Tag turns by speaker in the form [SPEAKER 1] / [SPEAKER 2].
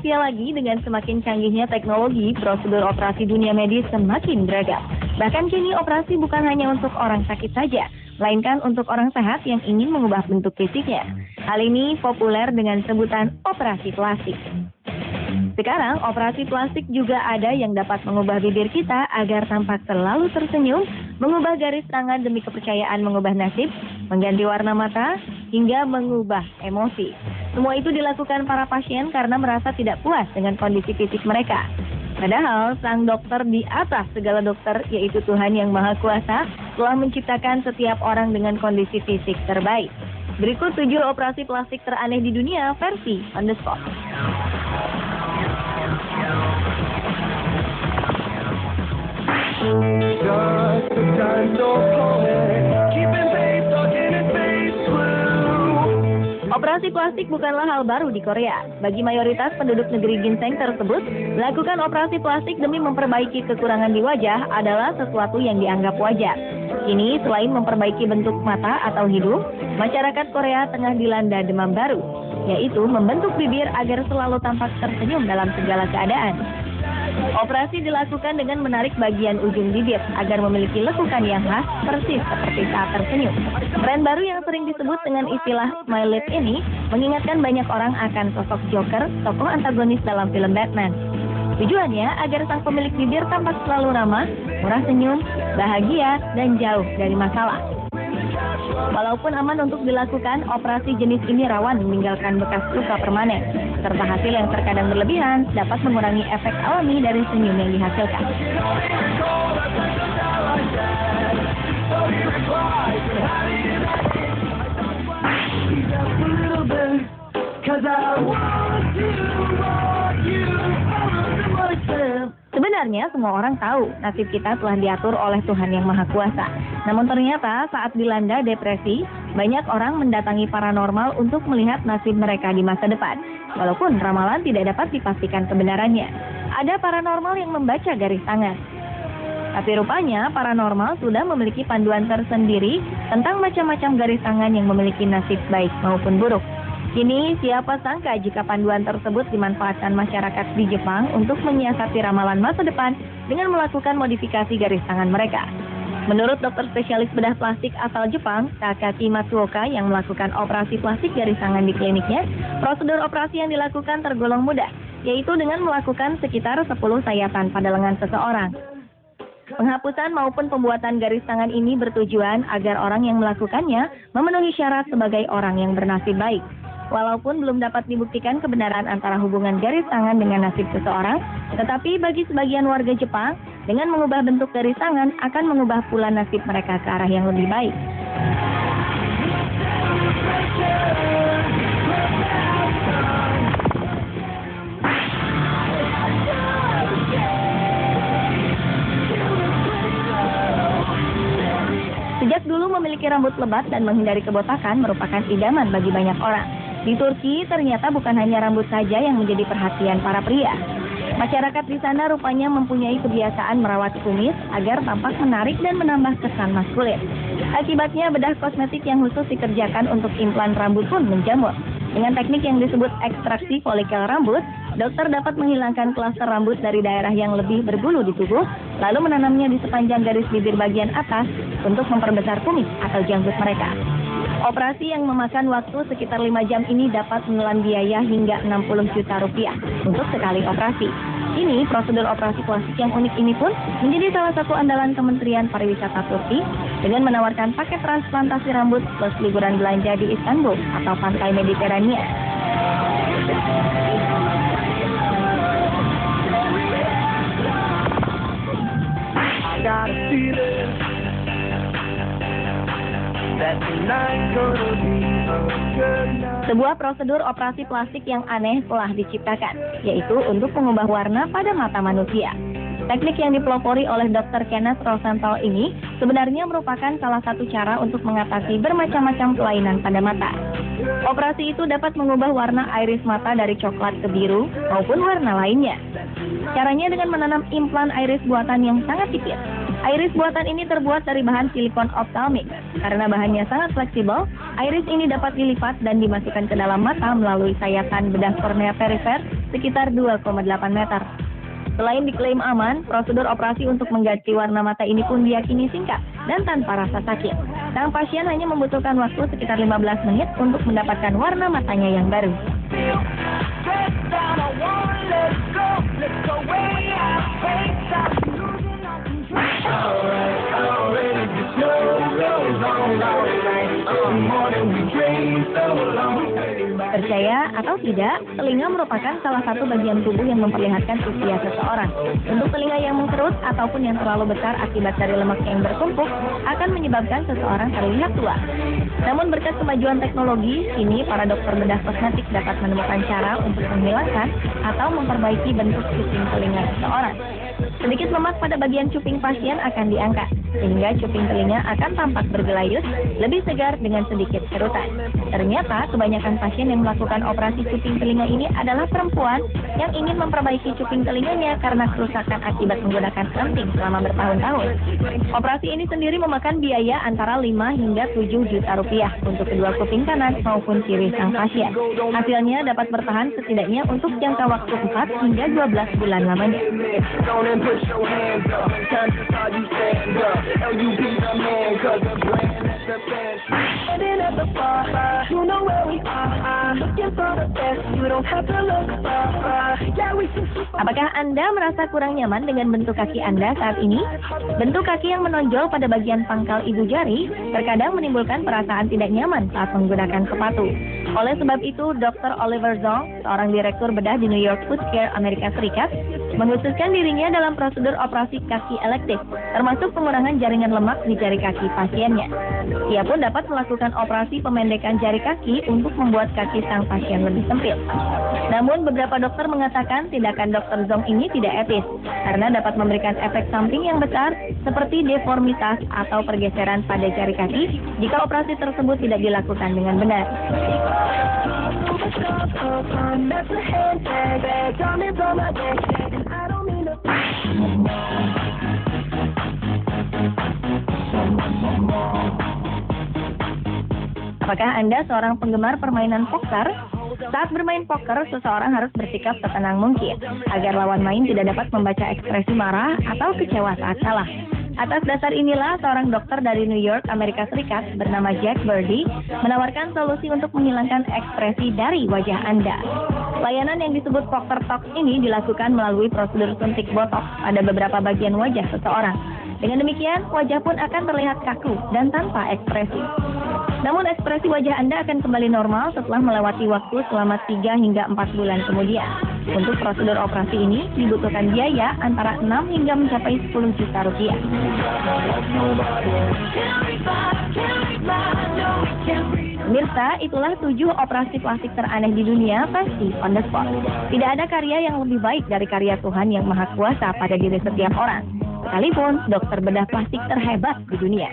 [SPEAKER 1] rahasia lagi, dengan semakin canggihnya teknologi, prosedur operasi dunia medis semakin beragam. Bahkan kini operasi bukan hanya untuk orang sakit saja, melainkan untuk orang sehat yang ingin mengubah bentuk fisiknya. Hal ini populer dengan sebutan operasi plastik. Sekarang, operasi plastik juga ada yang dapat mengubah bibir kita agar tampak selalu tersenyum, mengubah garis tangan demi kepercayaan mengubah nasib, mengganti warna mata, hingga mengubah emosi. Semua itu dilakukan para pasien karena merasa tidak puas dengan kondisi fisik mereka. Padahal, sang dokter di atas segala dokter, yaitu Tuhan Yang Maha Kuasa, telah menciptakan setiap orang dengan kondisi fisik terbaik. Berikut 7 operasi plastik teraneh di dunia versi On The Spot. Operasi plastik bukanlah hal baru di Korea. Bagi mayoritas penduduk negeri ginseng tersebut, melakukan operasi plastik demi memperbaiki kekurangan di wajah adalah sesuatu yang dianggap wajar. Kini, selain memperbaiki bentuk mata atau hidung, masyarakat Korea tengah dilanda demam baru, yaitu membentuk bibir agar selalu tampak tersenyum dalam segala keadaan. Operasi dilakukan dengan menarik bagian ujung bibir agar memiliki lekukan yang khas persis seperti saat tersenyum. Tren baru yang sering disebut dengan istilah smile lip ini mengingatkan banyak orang akan sosok Joker, tokoh antagonis dalam film Batman. Tujuannya agar sang pemilik bibir tampak selalu ramah, murah senyum, bahagia, dan jauh dari masalah. Walaupun aman untuk dilakukan, operasi jenis ini rawan meninggalkan bekas luka permanen, serta hasil yang terkadang berlebihan dapat mengurangi efek alami dari senyum yang dihasilkan. Sebenarnya semua orang tahu nasib kita telah diatur oleh Tuhan Yang Maha Kuasa. Namun ternyata saat dilanda depresi, banyak orang mendatangi paranormal untuk melihat nasib mereka di masa depan. Walaupun ramalan tidak dapat dipastikan kebenarannya. Ada paranormal yang membaca garis tangan. Tapi rupanya paranormal sudah memiliki panduan tersendiri tentang macam-macam garis tangan yang memiliki nasib baik maupun buruk. Kini, siapa sangka jika panduan tersebut dimanfaatkan masyarakat di Jepang untuk menyiasati ramalan masa depan dengan melakukan modifikasi garis tangan mereka. Menurut dokter spesialis bedah plastik asal Jepang, Takashi Matsuoka, yang melakukan operasi plastik garis tangan di kliniknya, prosedur operasi yang dilakukan tergolong mudah, yaitu dengan melakukan sekitar 10 sayatan pada lengan seseorang. Penghapusan maupun pembuatan garis tangan ini bertujuan agar orang yang melakukannya memenuhi syarat sebagai orang yang bernasib baik. Walaupun belum dapat dibuktikan kebenaran antara hubungan garis tangan dengan nasib seseorang, tetapi bagi sebagian warga Jepang, dengan mengubah bentuk garis tangan akan mengubah pula nasib mereka ke arah yang lebih baik. Sejak dulu memiliki rambut lebat dan menghindari kebotakan merupakan idaman bagi banyak orang. Di Turki, ternyata bukan hanya rambut saja yang menjadi perhatian para pria. Masyarakat di sana rupanya mempunyai kebiasaan merawat kumis agar tampak menarik dan menambah kesan maskulin. Akibatnya, bedah kosmetik yang khusus dikerjakan untuk implan rambut pun menjamur. Dengan teknik yang disebut ekstraksi folikel rambut, dokter dapat menghilangkan klaster rambut dari daerah yang lebih berbulu di tubuh, lalu menanamnya di sepanjang garis bibir bagian atas untuk memperbesar kumis atau janggut mereka. Operasi yang memakan waktu sekitar 5 jam ini dapat menelan biaya hingga 60 juta rupiah untuk sekali operasi. Kini, prosedur operasi plastik yang unik ini pun menjadi salah satu andalan Kementerian Pariwisata Turki dengan menawarkan paket transplantasi rambut plus liburan belanja di Istanbul atau pantai Mediterania. Sebuah prosedur operasi plastik yang aneh telah diciptakan, yaitu untuk mengubah warna pada mata manusia. Teknik yang dipelopori oleh Dr. Kenneth Rosenthal ini sebenarnya merupakan salah satu cara untuk mengatasi bermacam-macam kelainan pada mata. Operasi itu dapat mengubah warna iris mata dari coklat ke biru maupun warna lainnya. Caranya dengan menanam implan iris buatan yang sangat tipis. Iris buatan ini terbuat dari bahan silikon optalmik. Karena bahannya sangat fleksibel, iris ini dapat dilipat dan dimasukkan ke dalam mata melalui sayatan bedah kornea perifer sekitar 2,8 meter. Selain diklaim aman, prosedur operasi untuk mengganti warna mata ini pun diyakini singkat dan tanpa rasa sakit. Sang pasien hanya membutuhkan waktu sekitar 15 menit untuk mendapatkan warna matanya yang baru. Percaya atau tidak, telinga merupakan salah satu bagian tubuh yang memperlihatkan usia seseorang. Untuk telinga yang mengkerut ataupun yang terlalu besar akibat dari lemak yang bertumpuk akan menyebabkan seseorang terlihat tua. Namun berkat kemajuan teknologi, kini para dokter bedah kosmetik dapat menemukan cara untuk menghilangkan atau memperbaiki bentuk cuping telinga seseorang. Sedikit lemak pada bagian cuping pasien akan diangkat, sehingga cuping telinga akan tampak bergelayut, lebih segar dengan sedikit kerutan. Ternyata kebanyakan pasien yang melakukan operasi cuping telinga ini adalah perempuan yang ingin memperbaiki cuping telinganya karena kerusakan akibat menggunakan anting selama bertahun-tahun. Operasi ini sendiri memakan biaya antara 5 hingga 7 juta rupiah untuk kedua kuping kanan maupun kiri sang pasien. Hasilnya dapat bertahan setidaknya untuk jangka waktu 4 hingga 12 bulan lamanya. Apakah Anda merasa kurang nyaman dengan bentuk kaki Anda saat ini? Bentuk kaki yang menonjol pada bagian pangkal ibu jari terkadang menimbulkan perasaan tidak nyaman saat menggunakan sepatu. Oleh sebab itu, Dr. Oliver Zong, seorang direktur bedah di New York Foot Care, Amerika Serikat, mengkhususkan dirinya dalam prosedur operasi kaki elektif, termasuk pengurangan jaringan lemak di jari kaki pasiennya. Ia pun dapat melakukan operasi pemendekan jari kaki untuk membuat kaki sang pasien lebih sempit. Namun beberapa dokter mengatakan tindakan Dr. Zong ini tidak etis, karena dapat memberikan efek samping yang besar seperti deformitas atau pergeseran pada jari kaki jika operasi tersebut tidak dilakukan dengan benar. Apakah Anda seorang penggemar permainan poker? Saat bermain poker, seseorang harus bersikap setenang mungkin agar lawan main tidak dapat membaca ekspresi marah atau kecewa saat kalah. Atas dasar inilah, seorang dokter dari New York, Amerika Serikat bernama Jack Birdie menawarkan solusi untuk menghilangkan ekspresi dari wajah Anda. Layanan yang disebut Poker Talk ini dilakukan melalui prosedur suntik botox pada beberapa bagian wajah seseorang. Dengan demikian, wajah pun akan terlihat kaku dan tanpa ekspresi. Namun ekspresi wajah Anda akan kembali normal setelah melewati waktu selama 3 hingga 4 bulan kemudian. Untuk prosedur operasi ini dibutuhkan biaya antara 6 hingga mencapai 10 juta rupiah. Pemirsa, itulah 7 operasi plastik teraneh di dunia versi on the spot. Tidak ada karya yang lebih baik dari karya Tuhan yang Maha Kuasa pada diri setiap orang, sekalipun dokter bedah plastik terhebat di dunia.